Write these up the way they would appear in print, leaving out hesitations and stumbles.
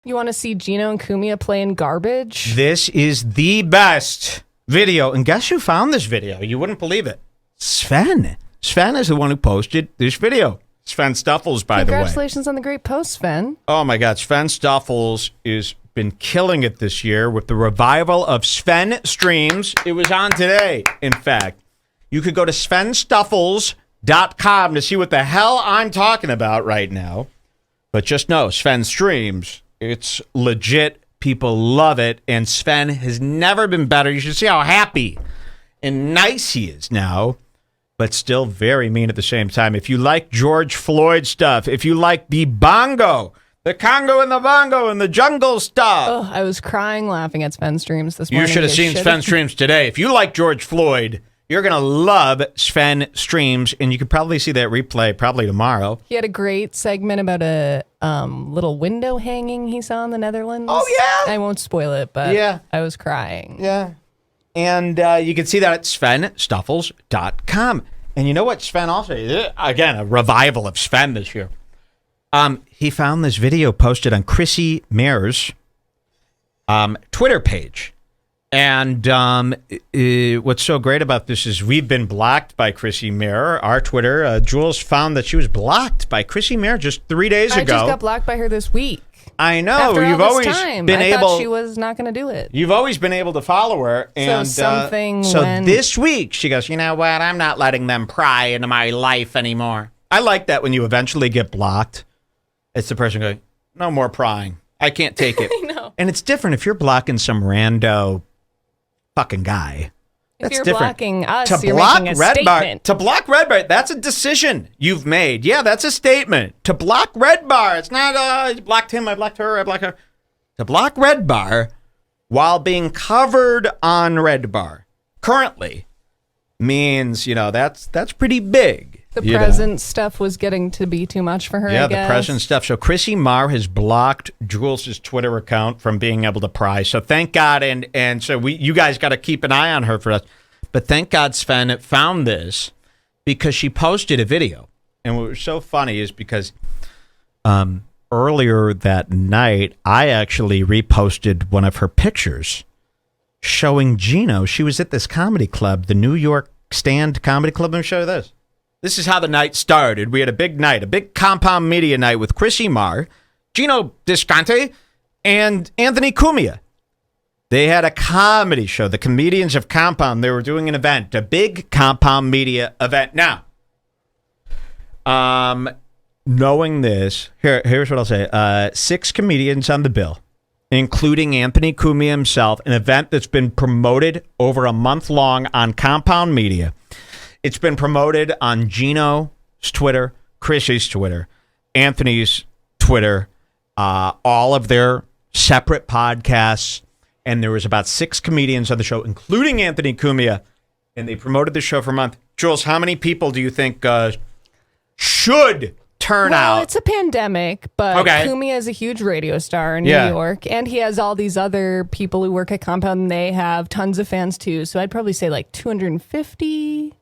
You want to see Geno and Cumia playing garbage? This is the best video. And guess who found this video? You wouldn't believe it. Sven. Sven is the one who posted this video. Sven Stuffles, by the way. Congratulations on the great post, Sven. Oh, my God. Sven Stuffles has been killing it this year with the revival of Sven Streams. It was on today, in fact. You could go to svenstuffles.com to see what the hell I'm talking about right now. But just know, Sven Streams, it's legit. People love it. And Sven has never been better. You should see how happy and nice he is now, but still very mean at the same time. If you like George Floyd stuff, if you like the bongo, the Congo and the bongo and the jungle stuff. Oh, I was crying laughing at Sven Streams this morning. You should have seen Sven Streams today. If you like George Floyd, you're going to love Sven Streams, and you could probably see that replay probably tomorrow. He had a great segment about a little window hanging he saw in the Netherlands. Oh, yeah. I won't spoil it, but yeah. I was crying. Yeah. And you can see that at svenstuffles.com. And you know what Sven also, again, a revival of Sven this year. He found this video posted on Chrissie Mayr's Twitter page. And what's so great about this is we've been blocked by Chrissie Mayr, our Twitter. Jules found that she was blocked by Chrissie Mayr just 3 days ago. I just got blocked by her this week. I know. After You've all always this time, been I able. thought she was not going to do it. You've always been able to follow her, and so this week she goes, you know what? I'm not letting them pry into my life anymore. I like that when you eventually get blocked. It's the person going, no more prying. I can't take it. I know. And it's different if you're blocking some rando fucking guy. If you're different. blocking us, To you're block making a Redbar, statement. to block Redbar, that's a decision you've made. Yeah, that's a statement. To block Redbar, it's not I blocked him, I blocked her, I blocked her. To block Redbar while being covered on Redbar currently means, that's pretty big. The present stuff was getting to be too much for her, Yeah, I guess. the present stuff. So Chrissie Mayr has blocked Jules' Twitter account from being able to pry. So thank God, and so you guys got to keep an eye on her for us. But thank God Sven found this because she posted a video. And what was so funny is because earlier that night, I actually reposted one of her pictures showing Geno. She was at this comedy club, the New York Stand Comedy Club. Let me show you this. This is how the night started. We had a big night, a big compound media night with Chrissie Mayr, Geno Bisconte, and Anthony Cumia. They had a comedy show, the Comedians of Compound. They were doing an event, a big compound media event. Now, knowing this, here's what I'll say. 6 comedians on the bill, including Anthony Cumia himself, an event that's been promoted over a month long on compound media. It's been promoted on Geno's Twitter, Chrissy's Twitter, Anthony's Twitter, all of their separate podcasts. And there was about 6 comedians on the show, including Anthony Cumia. And they promoted the show for a month. Jules, how many people do you think should turn out? Well, it's a pandemic, but Cumia is a huge radio star in New York. And he has all these other people who work at Compound, and they have tons of fans too. So I'd probably say like 250.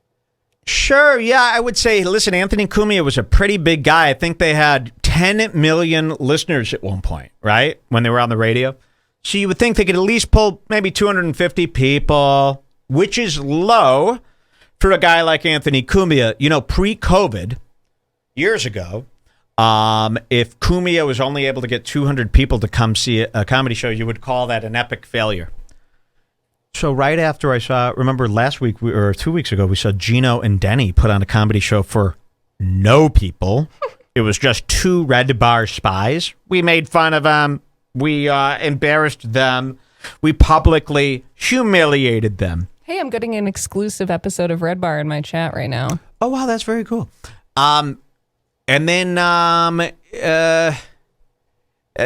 Sure, yeah, I would say, listen, Anthony Cumia was a pretty big guy. I think they had 10 million listeners at one point, right? When they were on the radio. So you would think they could at least pull maybe 250 people, which is low for a guy like Anthony Cumia. Pre-COVID, years ago, if Cumia was only able to get 200 people to come see a comedy show, you would call that an epic failure. So right after remember last week or 2 weeks ago, we saw Geno and Denny put on a comedy show for no people. It was just 2 Redbar spies. We made fun of them. We embarrassed them. We publicly humiliated them. Hey, I'm getting an exclusive episode of Redbar in my chat right now. Oh, wow, that's very cool. And then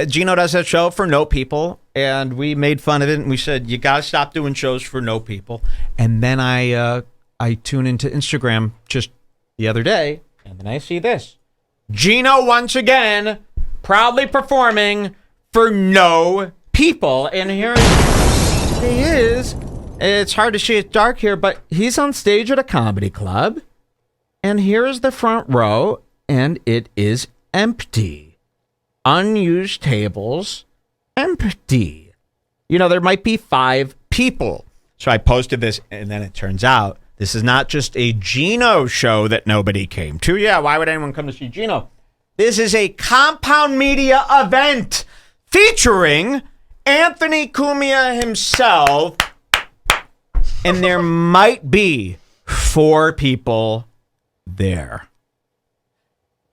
Geno does that show for no people, and we made fun of it, and we said, you got to stop doing shows for no people. And then I tune into Instagram just the other day, and then I see this. Geno, once again, proudly performing for no people. And here he is. It's hard to see, it's dark here, but he's on stage at a comedy club, and here is the front row, and it is empty. Unused tables, empty. There might be 5 people. So I posted this, and then it turns out this is not just a Geno show that nobody came to. Yeah, why would anyone come to see Geno? This is a compound media event featuring Anthony Cumia himself, and there might be 4 people there.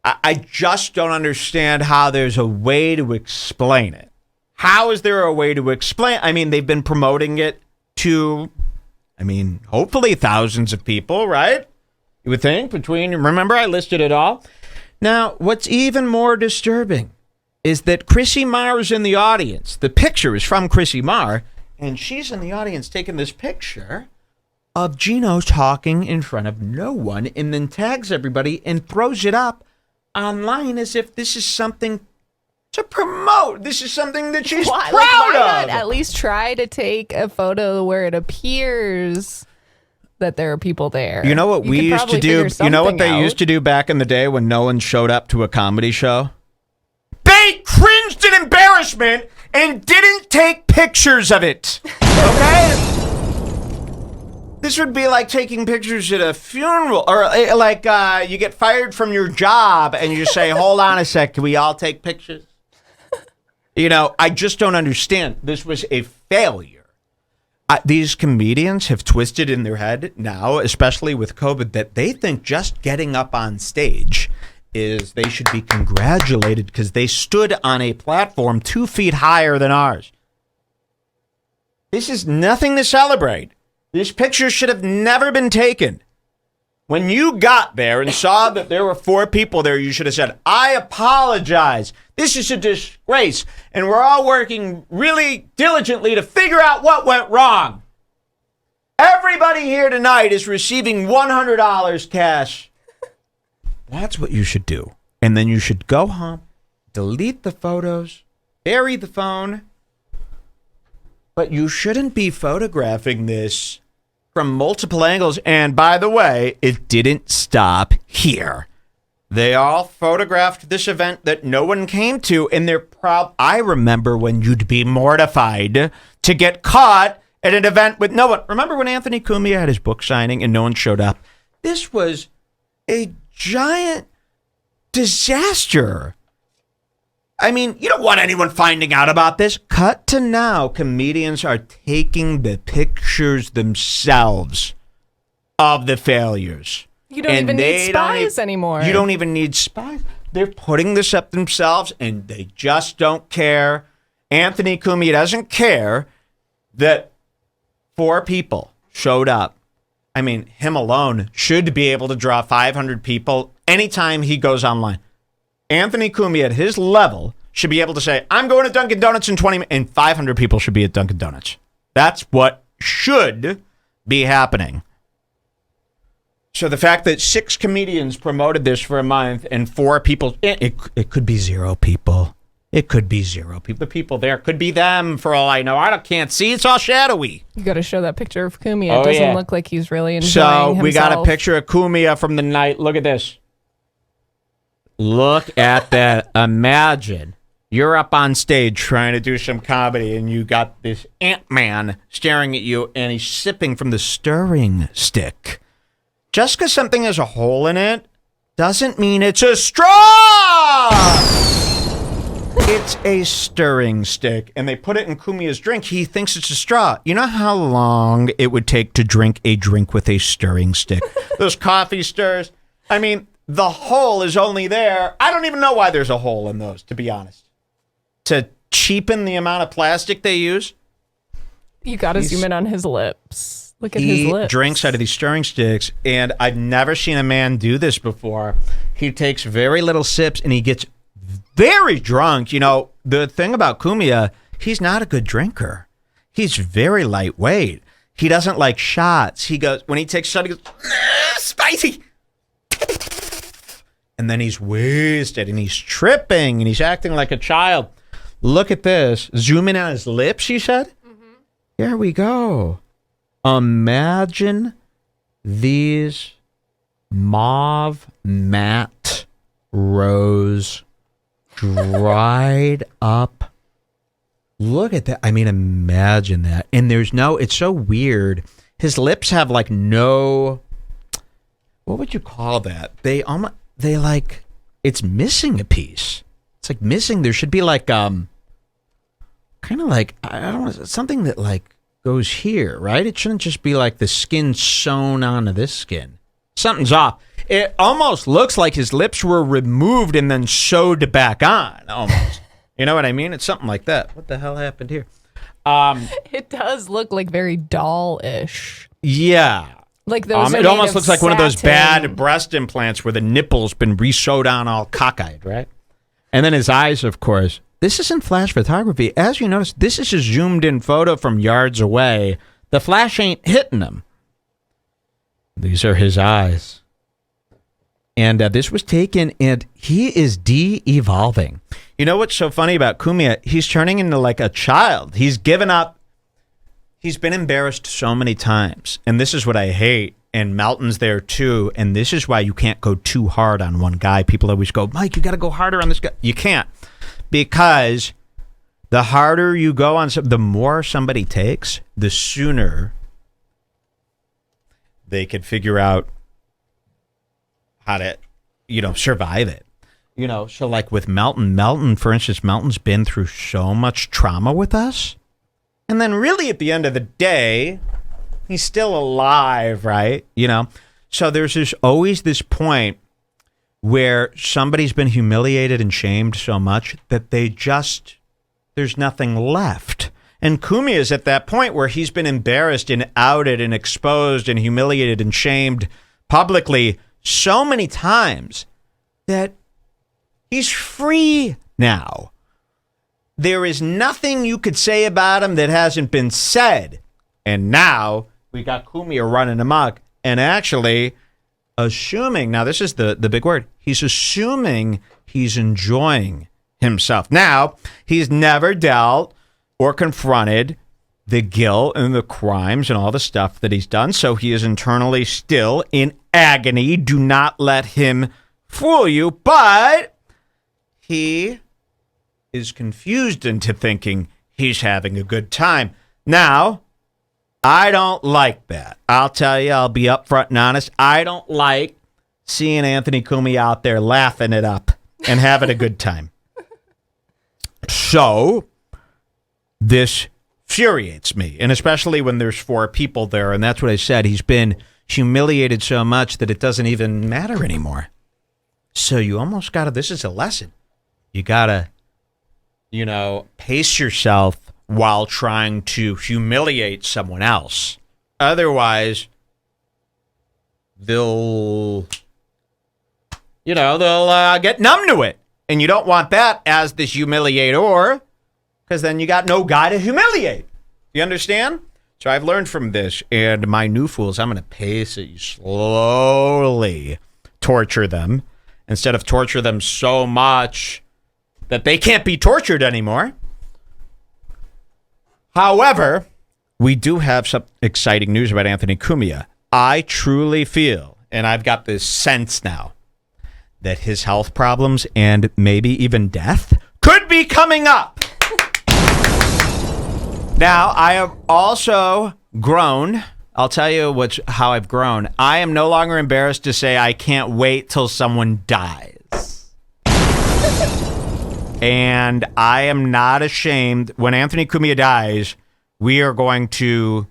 I just don't understand how there's a way to explain it. How is there a way to explain? I mean, they've been promoting it to, hopefully thousands of people, right? You would think remember I listed it all. Now, what's even more disturbing is that Chrissie Mayr is in the audience. The picture is from Chrissie Mayr, and she's in the audience taking this picture of Geno talking in front of no one, and then tags everybody and throws it up online as if this is something to promote. This is something that she's proud why not of. At least try to take a photo where it appears that there are people there. You know what we used to do? You know what they used to do back in the day when no one showed up to a comedy show? They cringed in embarrassment and didn't take pictures of it. Okay? This would be like taking pictures at a funeral, or like you get fired from your job and you say, hold on a sec, can we all take pictures? I just don't understand. This was a failure. These comedians have twisted in their head now, especially with COVID, that they think just getting up on stage is they should be congratulated because they stood on a platform 2 feet higher than ours. This is nothing to celebrate. This picture should have never been taken. When you got there and saw that there were 4 people there, you should have said, I apologize. This is a disgrace. And we're all working really diligently to figure out what went wrong. Everybody here tonight is receiving $100 cash. That's what you should do. And then you should go home, delete the photos, bury the phone. But you shouldn't be photographing this from multiple angles. And by the way, it didn't stop here. They all photographed this event that no one came to, and they're proud. I remember when you'd be mortified to get caught at an event with no one. Remember when Anthony Cumia had his book signing and no one showed up? This was a giant disaster. You don't want anyone finding out about this. Cut to now, comedians are taking the pictures themselves of the failures. You don't even need spies anymore. You don't even need spies. They're putting this up themselves, and they just don't care. Anthony Cumia doesn't care that 4 people showed up. Him alone should be able to draw 500 people anytime he goes online. Anthony Cumia at his level should be able to say, I'm going to Dunkin' Donuts in 20 minutes, and 500 people should be at Dunkin' Donuts. That's what should be happening. So the fact that 6 comedians promoted this for a month and 4 people, it could be 0 people. It could be 0 people. The people there could be them for all I know. I can't see. It's all shadowy. You got to show that picture of Cumia. It doesn't look like he's really enjoying himself. So we got a picture of Cumia from the night. Look at this. Look at that. Imagine you're up on stage trying to do some comedy and you got this Ant-Man staring at you and he's sipping from the stirring stick. Just because something has a hole in it doesn't mean it's a straw. It's a stirring stick, and they put it in Cumia's drink. He thinks it's a straw. You know how long it would take to drink a drink with a stirring stick? Those coffee stirs. The hole is only there. I don't even know why there's a hole in those, to be honest. To cheapen the amount of plastic they use. You got to zoom in on his lips. Look at his lips. He drinks out of these stirring sticks, and I've never seen a man do this before. He takes very little sips, and he gets very drunk. The thing about Cumia, he's not a good drinker. He's very lightweight. He doesn't like shots. He goes, when he takes a shot, he goes, spicy. And then he's wasted, and he's tripping, and he's acting like a child. Look at this. Zoom in on his lips, she said? Mm-hmm. Here we go. Imagine these mauve, matte, rose, dried up Look at that. I mean, imagine that. And it's so weird. His lips have like no, what would you call that? It's missing a piece. It's like missing. There should be like, kind of like, I don't know, something that like goes here, right? It shouldn't just be like the skin sewn onto this skin. Something's off. It almost looks like his lips were removed and then sewed back on, almost. You know what I mean? It's something like that. What the hell happened here? It does look like very doll-ish. Yeah. Like those. It almost looks like one of those bad breast implants where the nipple's been re-sewed on all cockeyed, right? And then his eyes, of course. This isn't flash photography. As you notice, this is a zoomed-in photo from yards away. The flash ain't hitting him. These are his eyes. And this was taken, and he is de-evolving. You know what's so funny about Cumia? He's turning into like a child. He's given up. He's been embarrassed so many times. And this is what I hate. And Melton's there too. And this is why you can't go too hard on one guy. People always go, Mike, you got to go harder on this guy. You can't. Because the harder you go on, the more somebody takes, the sooner they could figure out how to, survive it. So like with Melton, for instance, Melton's been through so much trauma with us. And then really at the end of the day, he's still alive, right? So there's always this point where somebody's been humiliated and shamed so much that there's nothing left. And Cumia is at that point where he's been embarrassed and outed and exposed and humiliated and shamed publicly so many times that he's free now. There is nothing you could say about him that hasn't been said. And now we got Cumia running amok and actually assuming, now this is the big word, he's assuming he's enjoying himself. Now, he's never dealt or confronted the guilt and the crimes and all the stuff that he's done, so he is internally still in agony. Do not let him fool you, but he is confused into thinking he's having a good time. Now, I don't like that. I'll tell you, I'll be upfront and honest. I don't like seeing Anthony Cumia out there laughing it up and having a good time. So, this infuriates me, and especially when there's 4 people there, and that's what I said. He's been humiliated so much that it doesn't even matter anymore. So you almost got to, this is a lesson. You got to, pace yourself while trying to humiliate someone else. Otherwise, they'll get numb to it. And you don't want that as the humiliator, because then you got no guy to humiliate. You understand? So I've learned from this, and my new fools, I'm going to pace it, slowly torture them, instead of torture them so much that they can't be tortured anymore. However, we do have some exciting news about Anthony Cumia. I truly feel, and I've got this sense now, that his health problems and maybe even death could be coming up. Now, I have also grown. I'll tell you how I've grown. I am no longer embarrassed to say I can't wait till someone dies. And I am not ashamed. When Anthony Cumia dies, we are going to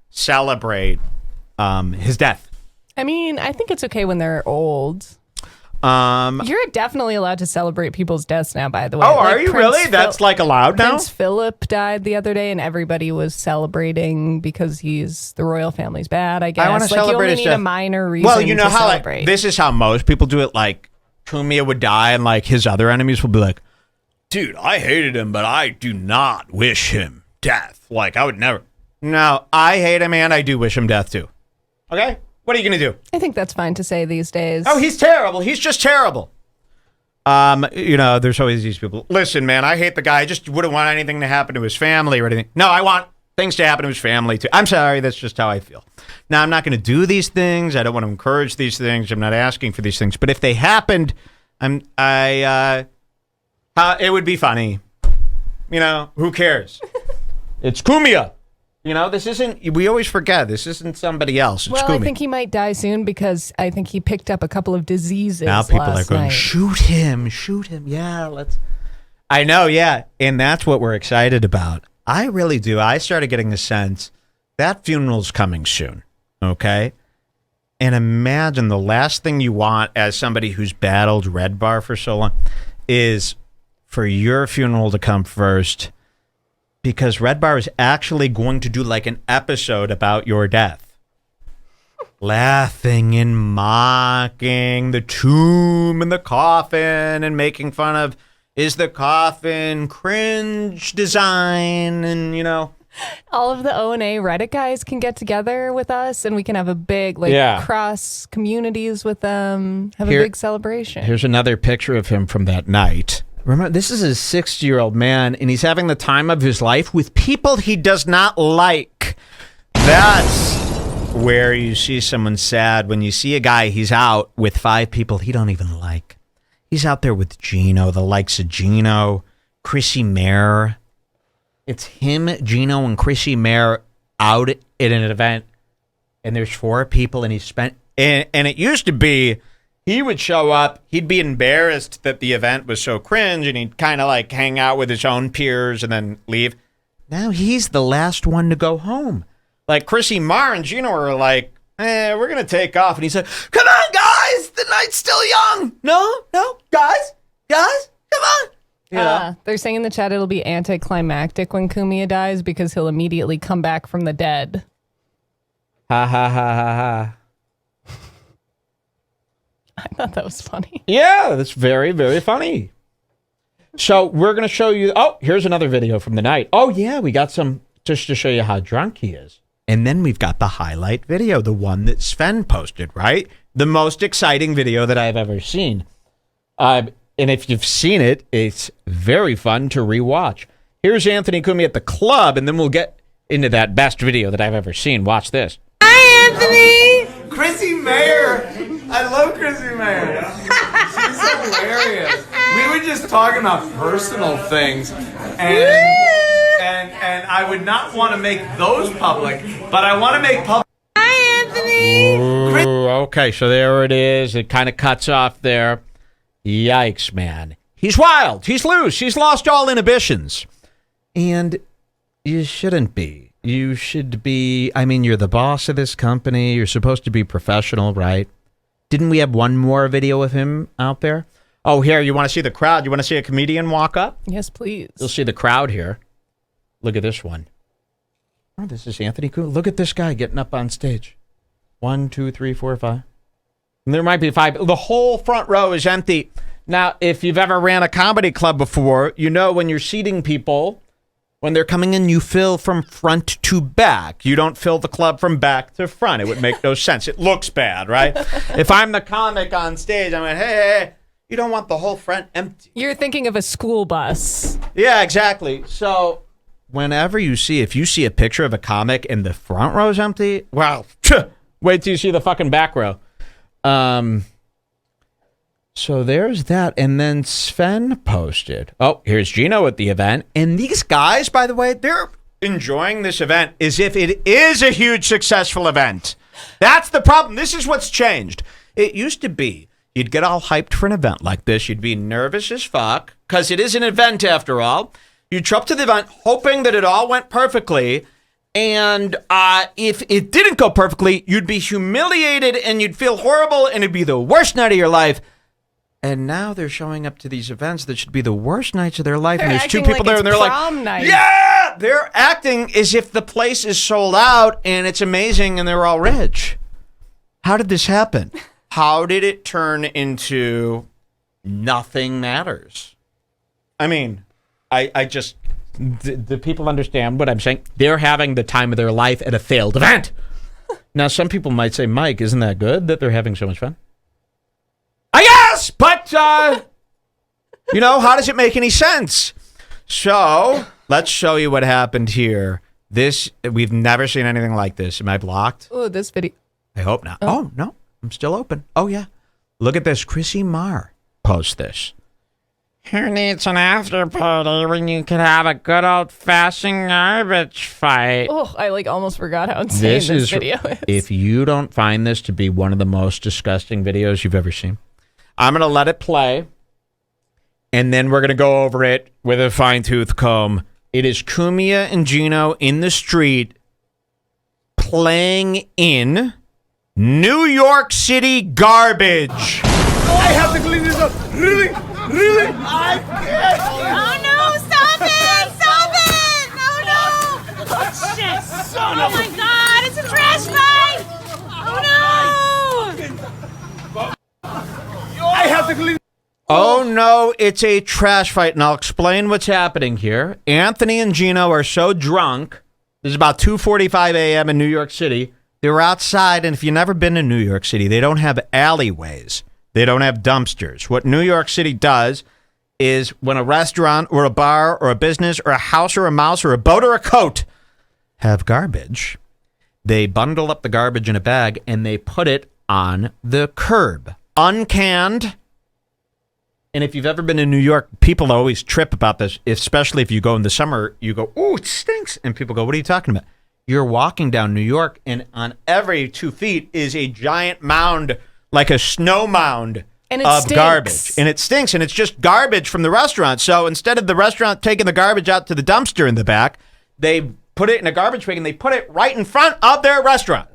celebrate his death. I mean, I think it's okay when they're old. You're definitely allowed to celebrate people's deaths now, by the way. Oh, are you really? That's like allowed now? Prince Philip died the other day, and everybody was celebrating because the royal family's bad, I guess. I want to celebrate his death. You only need a minor reason to celebrate. This is how most people do it. Like, Cumia would die, and like his other enemies will be like, dude, I hated him, but I do not wish him death. Like, I would never. No, I hate him, and I do wish him death, too. Okay? What are you going to do? I think that's fine to say these days. Oh, he's terrible. He's just terrible. There's always these people. Listen, man, I hate the guy. I just wouldn't want anything to happen to his family or anything. No, I want things to happen to his family, too. I'm sorry. That's just how I feel. Now, I'm not going to do these things. I don't want to encourage these things. I'm not asking for these things. But if they happened, it would be funny. who cares? It's Cumia. This isn't, we always forget, this isn't somebody else. It's Cumia. I think he might die soon because I think he picked up a couple of diseases. Now people are going, night. shoot him. Yeah, let's. I know, yeah. And that's what we're excited about. I really do. I started getting the sense that funeral's coming soon, okay? And imagine the last thing you want as somebody who's battled Redbar for so long is for your funeral to come first, because Redbar is actually going to do like an episode about your death. Laughing and mocking the tomb and the coffin and making fun of, is the coffin cringe design? And, all of the O&A Reddit guys can get together with us and we can have a big, cross communities with them, have a big celebration. Here's another picture of him from that night. Remember, this is a 60-year-old man, and he's having the time of his life with people he does not like. That's where you see someone sad. When you see a guy, he's out with 5 people he don't even like. He's out there with Geno, the likes of Geno, Chrissie Mayr. It's him, Geno, and Chrissie Mayr out at an event, and there's 4 people, and and it used to be, he would show up, he'd be embarrassed that the event was so cringe, and he'd kind of like hang out with his own peers and then leave. Now he's the last one to go home. Like Chrissie Mayr and Geno are like, we're going to take off. And he's like, come on, guys, the night's still young. No, guys, come on. They're saying in the chat it'll be anticlimactic when Cumia dies because he'll immediately come back from the dead. Ha, ha, ha, ha, ha. I thought that was funny. Yeah, that's very, very funny. So we're going to show you. Oh, here's another video from the night. Oh, yeah, we got some just to show you how drunk he is. And then we've got the highlight video, the one that Sven posted, right? The most exciting video that I've ever seen. And if you've seen it, it's very fun to rewatch. Here's Anthony Cumia at the club, and then we'll get into that best video that I've ever seen. Watch this. Hi, Anthony! Chrissie Mayr! I love Chrissie Mayr. She's hilarious. We were just talking about personal things, and I would not want to make those public, but I want to make public. Hi, Anthony! Ooh, okay, so there it is. It kind of cuts off there. Yikes, man. He's wild. He's loose. He's lost all inhibitions. And you shouldn't be. You should be, you're the boss of this company. You're supposed to be professional, right? Didn't we have one more video of him out there? Oh, here, you want to see the crowd? You want to see a comedian walk up? Yes, please. You'll see the crowd here. Look at this one. Oh, this is Anthony Cumia. Look at this guy getting up on stage. 1, 2, 3, 4, 5. And there might be 5. The whole front row is empty. Now, if you've ever ran a comedy club before, you know when you're seating people, when they're coming in, you fill from front to back. You don't fill the club from back to front. It would make no sense. It looks bad, right? If I'm the comic on stage, I'm like, hey, you don't want the whole front empty. You're thinking of a school bus. Yeah, exactly. So whenever if you see a picture of a comic and the front row is empty, well, wait till you see the fucking back row. So there's that. And then Sven posted. Oh, here's Geno at the event. And these guys, by the way, they're enjoying this event as if it is a huge, successful event. That's the problem. This is what's changed. It used to be you'd get all hyped for an event like this. You'd be nervous as fuck because it is an event after all. You'd show up to the event hoping that it all went perfectly. And if it didn't go perfectly, you'd be humiliated and you'd feel horrible and it'd be the worst night of your life. And now they're showing up to these events that should be the worst nights of their life. They're and there's 2 people like there and they're like, night. yeah, they're acting as if the place is sold out and it's amazing and they're all rich. How did this happen? How did it turn into nothing matters? I just, do people understand what I'm saying? They're having the time of their life at a failed event. Now, some people might say, Mike, isn't that good that they're having so much fun? I guess, but, how does it make any sense? So, let's show you what happened here. We've never seen anything like this. Am I blocked? Oh, this video. I hope not. Oh, no, I'm still open. Oh, yeah. Look at this. Chrissie Mayr posts this. Who needs an after party when you could have a good old-fashioned garbage fight? Oh, I almost forgot how insane this video is. If you don't find this to be one of the most disgusting videos you've ever seen, I'm going to let it play, and then we're going to go over it with a fine-tooth comb. It is Cumia and Geno in the street playing in New York City garbage. I have to clean this up. Really? Really? I can't. Oh no! Stop it! Stop it! Oh no! Oh shit! Oh my god! It's a trash bag! Oh no! I have to clean. Oh no, it's a trash fight, and I'll explain what's happening here. Anthony and Geno are so drunk. This is about 2:45 a.m. in New York City. They were outside, and if you've never been to New York City, they don't have alleyways. They don't have dumpsters. What New York City does is when a restaurant or a bar or a business or a house or a mouse or a boat or a coat have garbage, they bundle up the garbage in a bag and they put it on the curb. Uncanned. And if you've ever been in New York, people always trip about this, especially if you go in the summer, you go, "Ooh, it stinks." And people go, "What are you talking about?" You're walking down New York, and on every 2 feet is a giant mound, like a snow mound of garbage. And it stinks, and it's just garbage from the restaurant. So instead of the restaurant taking the garbage out to the dumpster in the back, they put it in a garbage bag, and they put it right in front of their restaurant.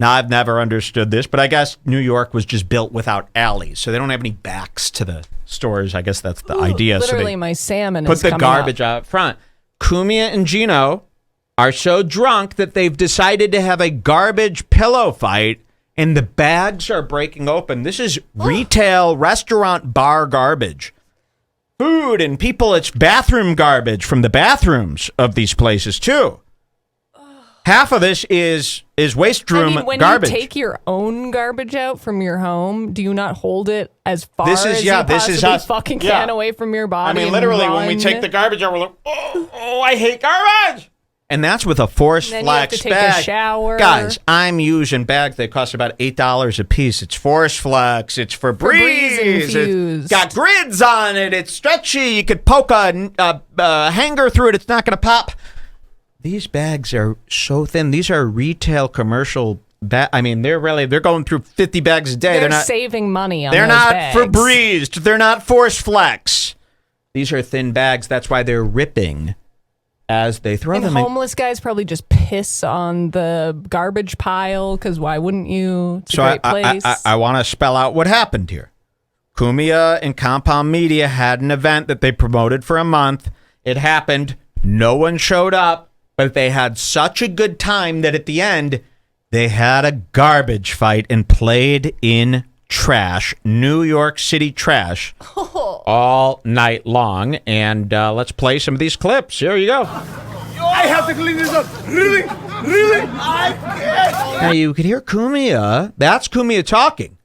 Now, I've never understood this, but I guess New York was just built without alleys, so they don't have any backs to the stores. I guess that's the idea. Literally, so my salmon put is the coming garbage up. out front. Cumia and Geno are so drunk that they've decided to have a garbage pillow fight, and the bags are breaking open. This is retail, restaurant, bar garbage. Food and people, it's bathroom garbage from the bathrooms of these places, too. Half of this is waste room when garbage. you take your own garbage out from your home, do you not hold it as far as you possibly can away from your body? I mean, literally, when we take the garbage out, we're like, oh, I hate garbage. And that's with a Force then Flex you have to take bag. a shower. Guys, I'm using bags that cost about $8 a piece. It's Force Flex. It's Febreze. infused. It's got grids on it. It's stretchy. You could poke a hanger through it. It's not going to pop. These bags are so thin. These are retail commercial bags. I mean, they're going through 50 bags a day. They're not saving money on those bags. They're not Febrezed. They're not Force Flex. These are thin bags. That's why they're ripping as they throw them. Homeless guys probably just piss on the garbage pile, because why wouldn't you? It's a great place. I want to spell out what happened here. Cumia and Compound Media had an event that they promoted for a month. It happened. No one showed up. But they had such a good time that at the end, they had a garbage fight and played in trash, New York City trash, all night long. And let's play some of these clips. Here you go. I have to clean this up. Really? Really? I can't. Now, you could hear Cumia. That's Cumia talking.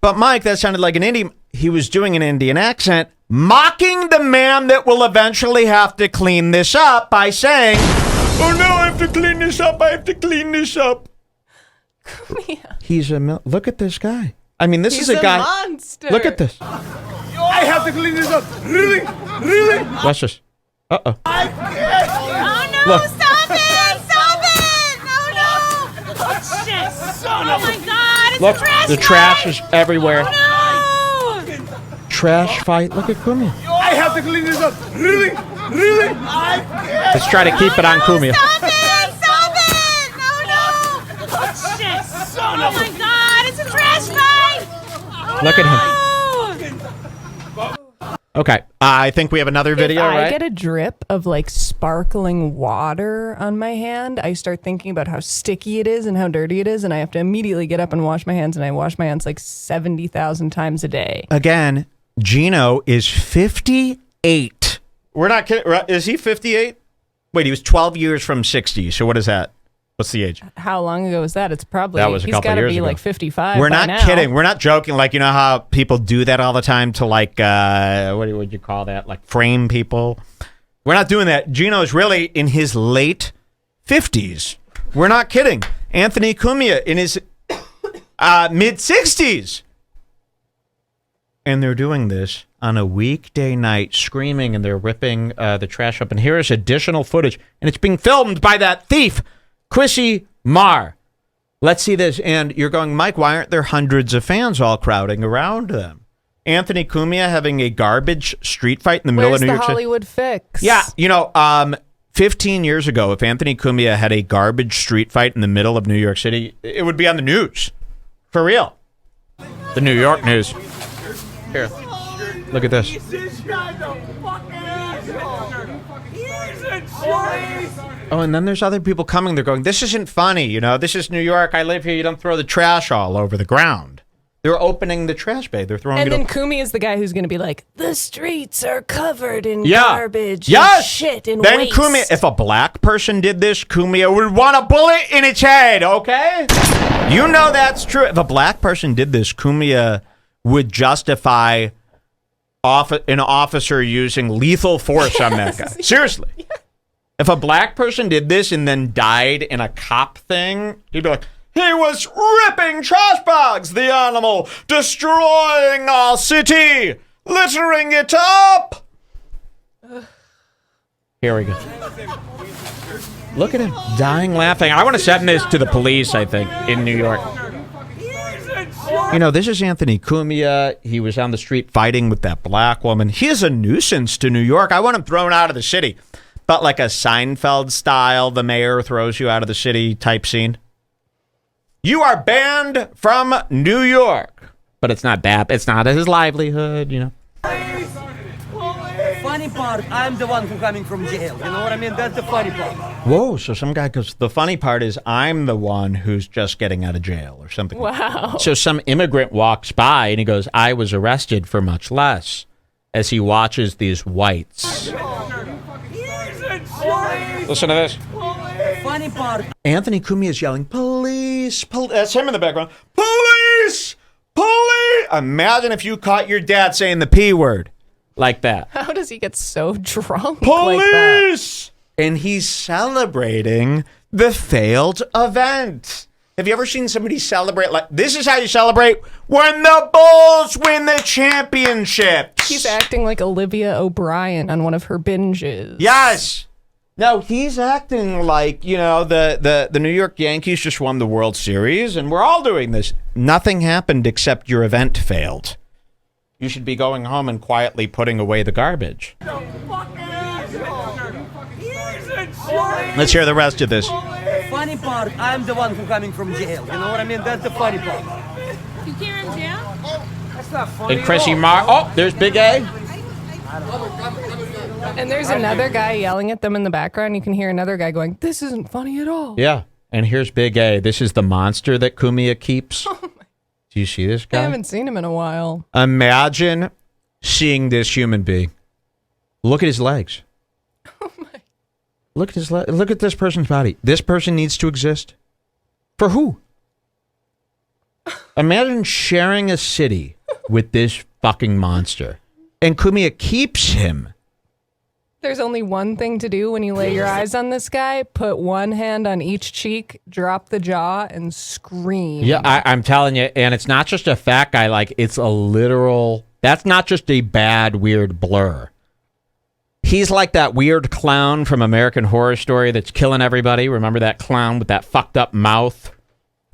But, Mike, that sounded like an Indian. He was doing an Indian accent, mocking the man that will eventually have to clean this up by saying, "Oh no, I have to clean this up. I have to clean this up." He's look at this guy. I mean, he's a guy. Monster. Look at this. I have to clean this up. Really? Really? Watch this. Uh-oh. I can't. Oh no! Look. Stop it! Stop it! Oh no! Oh shit! Oh my god! It's Look, a trash the bag! trash is everywhere. Oh no! Trash fight. Look at Cumia. I have to clean this up. Really? Really? I can't. Let's try to keep it on Cumia. Stop it! Stop it! Oh no! Oh shit! Oh my god! It's a trash bag! Oh, Look at him. no! Okay. I think we have another video, if I right? get a drip of sparkling water on my hand, I start thinking about how sticky it is and how dirty it is, and I have to immediately get up and wash my hands, and I wash my hands 70,000 times a day. Again, Geno is 58. We're not kidding. Is he 58? Wait, he was 12 years from 60. So what is that? What's the age? How long ago was that? It's probably, That was a he's couple got to years be ago. 55 We're by not now. kidding. We're not joking. You know how people do that all the time to what would you call that? Frame people. We're not doing that. Geno's really in his late 50s. We're not kidding. Anthony Cumia in his mid 60s. And they're doing this on a weekday night, screaming, and they're ripping the trash up. And here is additional footage, and it's being filmed by that thief, Chrissie Mayr. Let's see this. And you're going, Mike, why aren't there hundreds of fans all crowding around them? Anthony Cumia having a garbage street fight in the middle of New York City. Where's the Hollywood fix? Yeah, 15 years ago, if Anthony Cumia had a garbage street fight in the middle of New York City, it would be on the news. For real. The New York news. Here, look at this. Oh, and then there's other people coming. They're going, this isn't funny. This is New York. I live here. You don't throw the trash all over the ground. They're opening the trash bay. They're throwing and it. And then Cumia is the guy who's going to be like, the streets are covered in garbage and shit and then waste. Cumia, if a black person did this, Cumia would want a bullet in its head, okay? That's true. If a black person did this, Cumia would justify an officer using lethal force on that guy. Seriously. Yeah. If a black person did this and then died in a cop thing, he'd be like, he was ripping trash bags, the animal, destroying our city, littering it up. Here we go. Look at him, dying laughing. I want to send this to the police, I think, in New York. This is Anthony Cumia. He was on the street fighting with that black woman. He is a nuisance to New York. I want him thrown out of the city. But like a Seinfeld style, the mayor throws you out of the city type scene. You are banned from New York. But it's not that. It's not his livelihood, Funny part, I'm the one who's coming from jail. You know what I mean? That's the funny part. Whoa, so some guy goes, the funny part is I'm the one who's just getting out of jail or something. Wow. So some immigrant walks by and he goes, I was arrested for much less, as he watches these whites. Listen to this. Funny part. Anthony Cumia is yelling, police, that's him in the background. Police, police. Imagine if you caught your dad saying the P word like that. How does he get so drunk Police! like that? And he's celebrating the failed event. Have you ever seen somebody celebrate like this? Is how you celebrate when the Bulls win the championships. He's acting like Olivia O'Brien on one of her binges. Yes. No, he's acting like, the New York Yankees just won the World Series, and we're all doing this. Nothing happened except your event failed. You should be going home and quietly putting away the garbage. Let's hear the rest of this. Funny part, I'm the one who's coming from jail. You know what I mean? That's the funny part. You came in jail? That's not funny. And Chrissie Mayr. Oh, there's Big A. And there's another guy yelling at them in the background. You can hear another guy going, this isn't funny at all. Yeah. And here's Big A. This is the monster that Cumia keeps. Do you see this guy? I haven't seen him in a while. Imagine seeing this human being. Look at his legs. Oh my. Look at his look at this person's body. This person needs to exist. For who? Imagine sharing a city with this fucking monster. And Cumia keeps him. There's only one thing to do when you lay your eyes on this guy. Put one hand on each cheek, drop the jaw, and scream. Yeah, I'm telling you. And it's not just a fat guy. Like, it's a literal... That's not just a bad, weird blur. He's like that weird clown from American Horror Story that's killing everybody. Remember that clown with that fucked up mouth?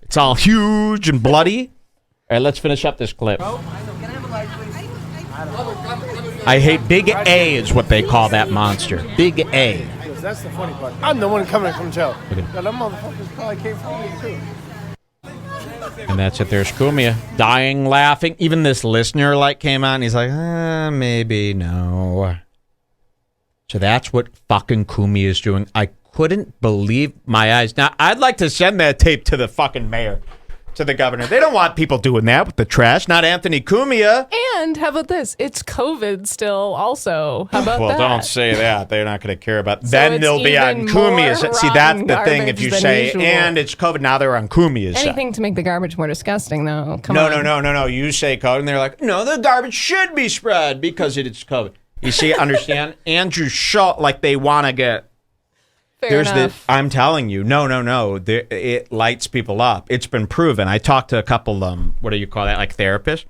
It's all huge and bloody. All right, let's finish up this clip. I hate Big A is what they call that monster. Big A. That's the funny part. I'm the one coming from jail. Okay. Yeah, that motherfucker probably came from me too. And that's it. There's Cumia dying, laughing. Even this listener came on. He's like, maybe no. So that's what fucking Cumia is doing. I couldn't believe my eyes. Now, I'd like to send that tape to the fucking mayor, to the governor. They don't want people doing that with the trash. Not Anthony Cumia. And how about this? It's COVID still also. How about that? Well, don't say that. They're not going to care about. So then they'll be on Cumia's. See, that's the thing. If you say, usual. and it's COVID, now they're on Cumia's side. Anything to make the garbage more disgusting, though. Come on. No. You say COVID, and they're like, no, the garbage should be spread because it's COVID. You see, understand? Andrew Shaw, they want to get... Fair enough. I'm telling you, no. It lights people up. It's been proven. I talked to a couple, what do you call that, therapists?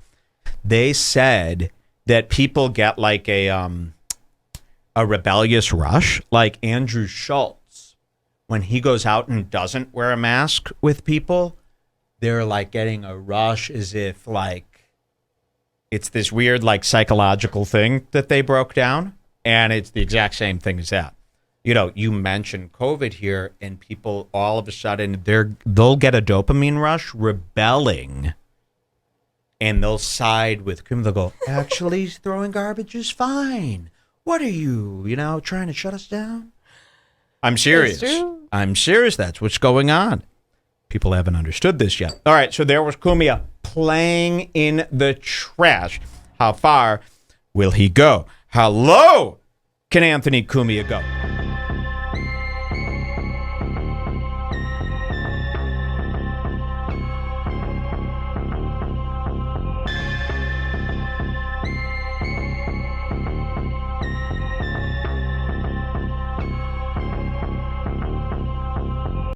they said that people get like a rebellious rush, like Andrew Schultz, when he goes out and doesn't wear a mask with people, they're like getting a rush as if like it's this weird like psychological thing that they broke down. And it's the exact same thing as that. You mentioned COVID here, and people all of a sudden they'll get a dopamine rush rebelling, and they'll side with Cumia. They'll go, actually, throwing garbage is fine. What are you, trying to shut us down? I'm serious. That's true. I'm serious. That's what's going on. People haven't understood this yet. All right, so there was Cumia playing in the trash. How far will he go? How low can Anthony Cumia go?